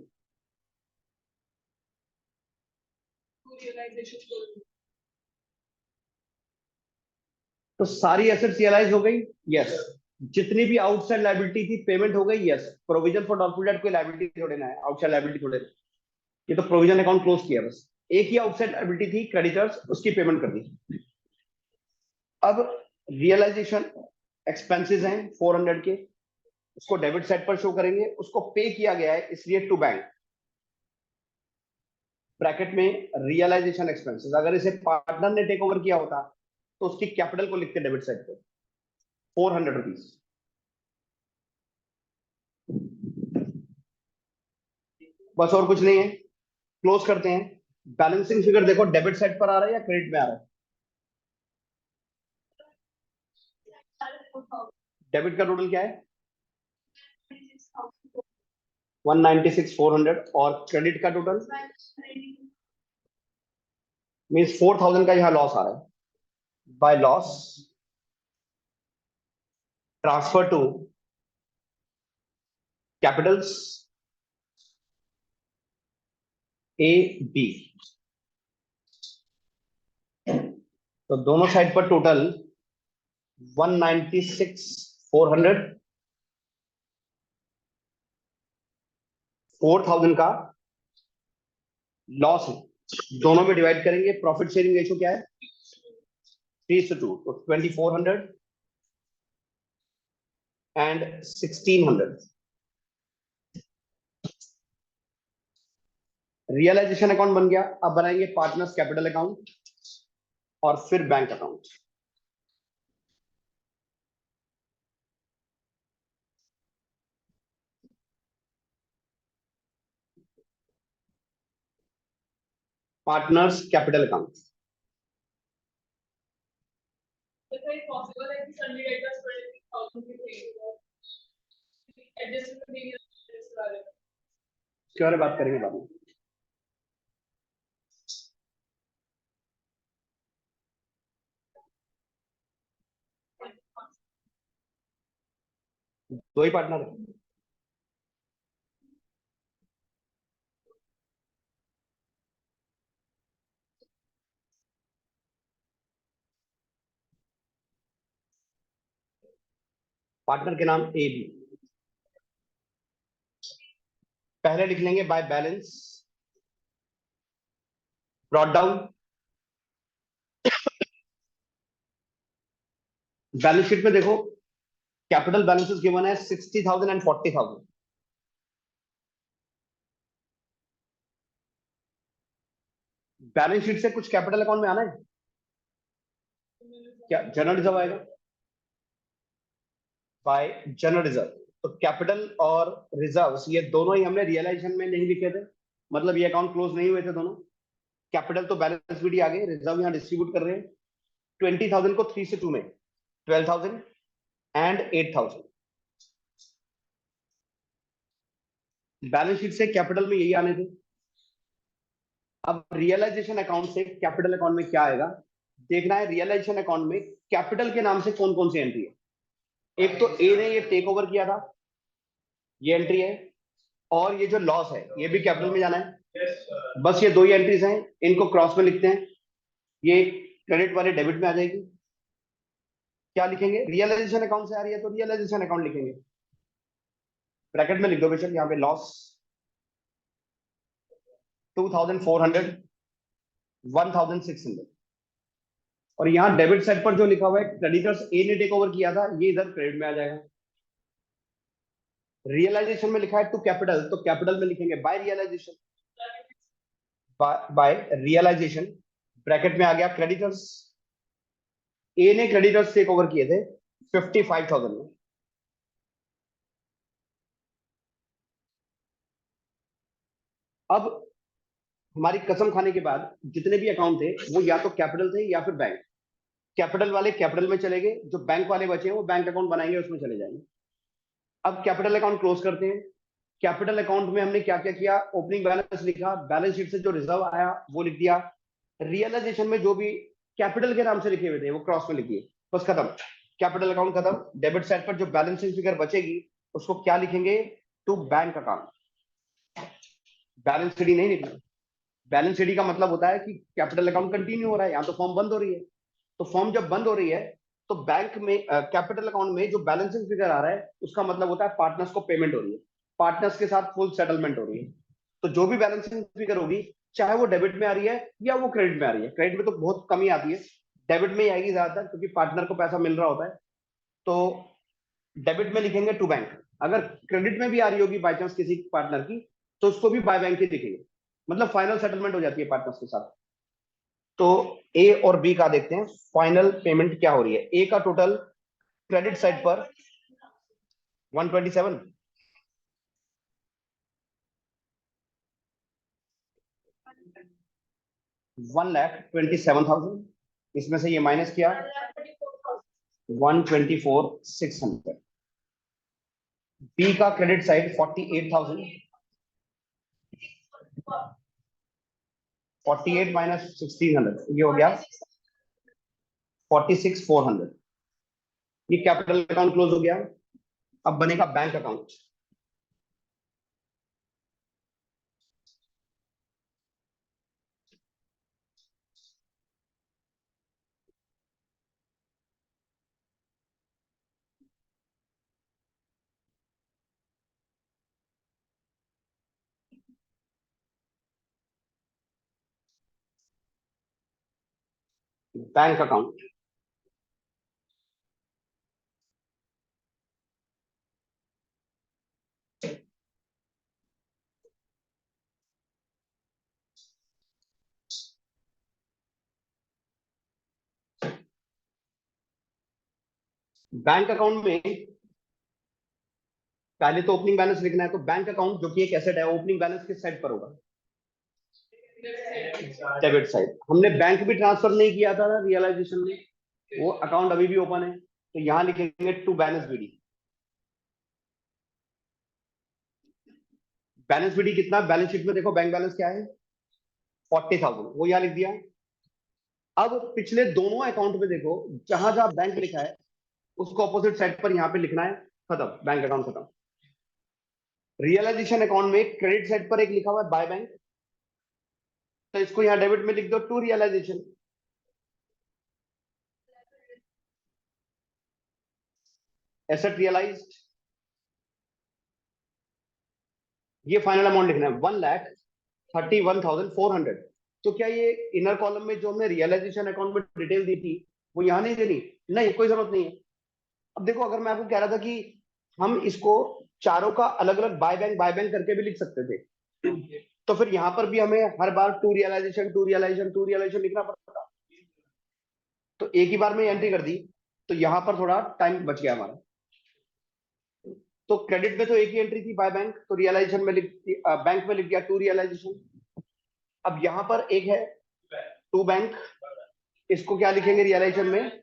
तो सारी एसेट्स रियलाइज हो गई यस जितनी भी आउटसाइड लाइबिलिटी थी पेमेंट हो गई yes provision for doubtful debt कोई लाइबिलिटी थोड़े ना है आउटसाइड लाइबिलिटी थोड़े ये तो प्रोविजन अकाउंट क्लोज किया बस एक ही आउटसाइड लाइबिलिटी थी क्रेडिटर्स उसकी पेमेंट कर दी अब रियलाइजेशन एक्सपेंसेस हैं 400 के उसको डेबिट साइड पर शो करेंगे उसको पे किया गया है इसलिए टू बैंक ब्रैकेट में रियलाइजेशन एक्सपेंसेस अगर इसे पार्टनर ने टेक ओवर किया होता तो उसकी कैपिटल को लिखते डेबिट साइड पे 400 रुपीज बस और कुछ नहीं है क्लोज करते हैं बैलेंसिंग फिगर देखो डेबिट साइड पर आ रहा है या क्रेडिट में आ रहा है डेबिट का टोटल क्या है 196,400 और क्रेडिट का टोटल मींस 4,000 का यहाँ लॉस आ रहा है by loss transfer to capitals A B. तो दोनों साइड पर टोटल 196,400, 4,000 का लॉस है। दोनों में डिवाइड करेंगे, प्रॉफिट शेयरिंग रेशियो क्या है 3:2, तो 2,400 एंड 1,600। रियलाइजेशन अकाउंट बन गया। अब बनाएंगे पार्टनर्स कैपिटल अकाउंट और फिर bank account. Partners capital account. इसके बारे में बात करेंगे बाद में। दो ही पार्टनर है। पार्टनर के नाम ए बी। पहले लिख लेंगे by balance brought down. Balance sheet में देखो कैपिटल बैलेंसेस गिवन है 60,000 एंड 40,000। बैलेंस शीट से कुछ कैपिटल अकाउंट में आना है क्या? जनरल रिजर्व आएगा बाय जनरल रिजर्व। तो कैपिटल और रिजर्व्स ये दोनों ही हमने रियलाइजेशन में नहीं लिखे थे, मतलब ये अकाउंट क्लोज नहीं हुए थे दोनों। कैपिटल तो बैलेंस शीट आ गए, रिजर्व यहाँ डिस्ट्रीब्यूट कर रहे हैं। 20,000 को 3:2 में 12,000 एंड 8,000। बैलेंस शीट से कैपिटल में यही आने थे। अब रियलाइजेशन अकाउंट से कैपिटल अकाउंट में क्या आएगा देखना है। रियलाइजेशन अकाउंट में कैपिटल के नाम से कौन कौन सी एंट्री है। एक तो ए ने ये टेक ओवर किया था, ये एंट्री है। और ये जो लॉस है ये भी कैपिटल में जाना है। बस ये दो ही एंट्रीज हैं, इनको क्रॉस में लिखते हैं। ये क्रेडिट वाले डेबिट में आ जाएगी। क्या लिखेंगे? रियलाइजेशन अकाउंट से आ रही है तो रियलाइजेशन अकाउंट लिखेंगे। ब्रैकेट में लिख दो बेशक, यहाँ पे लॉस 2,400, 1,600। और यहाँ डेबिट साइड पर जो लिखा हुआ है क्रेडिटर्स ए ने टेक ओवर किया था, ये इधर क्रेडिट में आ जाएगा। रियलाइजेशन में लिखा है टू कैपिटल, तो कैपिटल में लिखेंगे by realisation. By realisation bracket में आ गया क्रेडिटर्स। ए ने क्रेडिटर्स टेक ओवर किए थे 55,000 में। अब हमारी कसम खाने के बाद जितने भी अकाउंट थे वो या तो कैपिटल थे या फिर बैंक। कैपिटल वाले कैपिटल में चले गए, जो बैंक वाले बचे हैं वो बैंक अकाउंट बनाएंगे, उसमें चले जाएंगे। अब कैपिटल अकाउंट क्लोज करते हैं। कैपिटल अकाउंट में हमने क्या क्या किया? ओपनिंग बैलेंस लिखा, बैलेंस शीट से जो रिजर्व आया वो लिख दिया। रियलाइजेशन में जो भी कैपिटल के नाम से लिखे हुए थे वो क्रॉस में लिखिए, बस खत्म। कैपिटल अकाउंट खत्म। डेबिट साइड पर जो बैलेंसिंग फिगर बचेगी उसको क्या लिखेंगे? To bank account. Balance sheet नहीं लिखना। बैलेंस शीट का मतलब होता है कि कैपिटल अकाउंट कंटिन्यू हो रहा है, यहाँ तो फॉर्म बंद हो रही है। तो फॉर्म जब बंद हो रही है तो बैंक में कैपिटल अकाउंट में जो बैलेंसिंग फिगर आ रहा है उसका मतलब होता है पार्टनर्स को पेमेंट हो रही है, पार्टनर्स के साथ फुल सेटलमेंट हो रही है। तो जो भी बैलेंसिंग फिगर होगी चाहे वो डेबिट में आ रही है या वो क्रेडिट में आ रही है, क्रेडिट में तो बहुत कमी आती है, डेबिट में ही आएगी ज्यादातर क्योंकि पार्टनर को पैसा मिल रहा होता है। तो डेबिट में लिखेंगे टू बैंक। अगर क्रेडिट में भी आ रही होगी बाई चांस किसी पार्टनर की तो उसको भी बाय बैंक ही लिखेंगे, मतलब फाइनल सेटलमेंट हो जाती है पार्टनर्स के साथ। तो ए और बी का देखते हैं फाइनल पेमेंट क्या हो रही है। ए का टोटल क्रेडिट साइड पर 127, 1,27,000। इसमें से ये माइनस किया 124,600। बी का क्रेडिट साइड 48,000, 48 -1,600 ये हो गया 46,400। ये कैपिटल अकाउंट क्लोज हो गया। अब बनेगा bank account. Bank account. Bank account में पहले तो ओपनिंग बैलेंस लिखना है, तो बैंक अकाउंट जो कि एक एसेट है, ओपनिंग बैलेंस किस साइड पर होगा? Debit side. हमने बैंक भी ट्रांसफर नहीं किया था रियलाइजेशन में, वो अकाउंट अभी भी ओपन है, तो यहां लिखेंगे to balance BD. Balance BD कितना? बैलेंस शीट में देखो बैंक बैलेंस क्या है, 40,000, वो यहां लिख दिया। अब पिछले दोनों अकाउंट में देखो, जहां जहां बैंक लिखा है उसको अपोजिट साइड पर यहां पे लिखना है, खत्म, बैंक अकाउंट खत्म। रियलाइजेशन अकाउंट में क्रेडिट साइड पर एक लिखा हुआ है बाय बैंक, तो इसको यहां डेबिट में लिख दो टू रियलाइजेशन। एसेट रियलाइज्ड, ये फाइनल अमाउंट लिखना है 1,31,400। तो क्या ये इनर कॉलम में जो हमने रियलाइजेशन अकाउंट में डिटेल दी थी वो यहां नहीं देनी? नहीं, कोई जरूरत नहीं है। अब देखो, अगर मैं आपको कह रहा था कि हम इसको चारों का अलग अलग बाय बैंक करके भी लिख सकते थे, तो फिर यहां पर भी हमें हर बार to realisation to realisation to realisation लिखना पड़ता। तो एक ही बार में एंट्री कर दी, तो यहां पर थोड़ा टाइम बच गया हमारा। तो क्रेडिट में तो एक ही एंट्री थी बाय बैंक, तो रियलाइजेशन में बैंक में लिख दिया टू रियलाइजेशन। अब यहां पर एक है टू बैंक, इसको क्या लिखेंगे रियलाइजेशन में?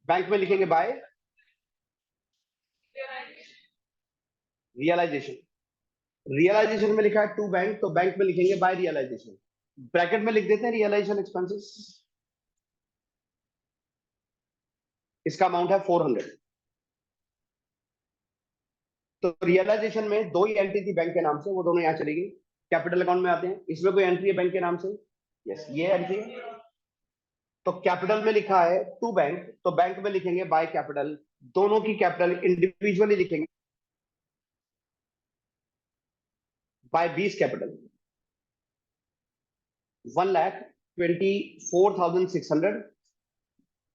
बैंक में लिखेंगे बाय रियलाइजेशन। रियलाइजेशन में लिखा है टू बैंक, तो बैंक में लिखेंगे बाय रियलाइजेशन। ब्रैकेट में लिख देते हैं रियलाइजेशन एक्सपेंसेस, इसका अमाउंट है 400। तो रियलाइजेशन में दो ही एंट्री थी बैंक के नाम से, वो दोनों यहां चली गई, कैपिटल अकाउंट में आते हैं। इसमें कोई एंट्री है बैंक के नाम से? यस, ये एंट्री है। तो कैपिटल में लिखा है टू बैंक, तो बैंक में लिखेंगे बाय कैपिटल। दोनों की कैपिटल इंडिविजुअली लिखेंगे बाय 20 कैपिटल, 1,24,600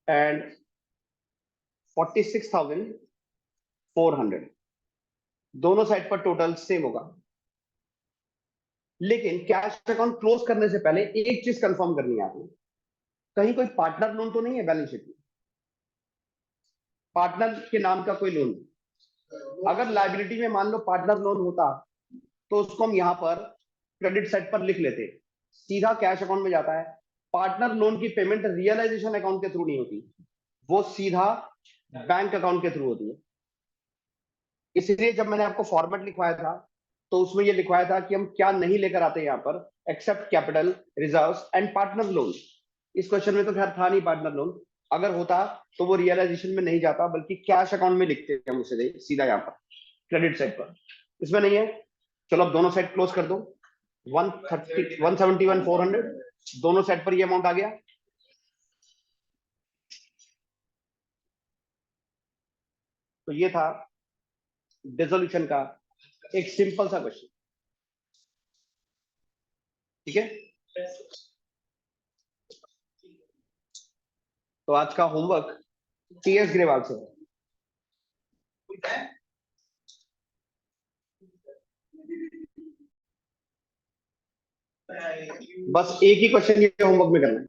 एंड 46,400। दोनों साइड पर टोटल सेम होगा। लेकिन कैश अकाउंट क्लोज करने से पहले एक चीज कंफर्म करनी है आपको, कहीं कोई पार्टनर लोन तो नहीं है बैलेंस शीट में? पार्टनर के नाम का कोई लोन? अगर लाइबिलिटी में मान लो पार्टनर लोन होता, तो उसको हम यहां पर क्रेडिट साइड पर लिख लेते, सीधा कैश अकाउंट में जाता है। पार्टनर लोन की पेमेंट रियलाइजेशन अकाउंट के थ्रू नहीं होती, वो सीधा बैंक अकाउंट के थ्रू होती है। इसलिए जब मैंने आपको फॉर्मेट लिखवाया था, तो उसमें ये लिखवाया था कि हम क्या नहीं लेकर आते यहाँ पर, except capital reserves and partner loan. इस क्वेश्चन में तो खैर था नहीं पार्टनर लोन, अगर होता तो वो रियलाइजेशन में नहीं जाता, बल्कि कैश अकाउंट में लिखते हैं हम उसे सीधा यहाँ पर क्रेडिट साइड पर। इसमें नहीं है। चलो अब दोनों साइड क्लोज कर दो, 171,400, दोनों साइड पर ये अमाउंट आ गया। तो ये था डिसोल्यूशन का एक सिंपल सा क्वेश्चन। ठीक है, तो आज का होमवर्क टीएस ग्रेवाल से है। बस एक ही क्वेश्चन ये होमवर्क में करना है।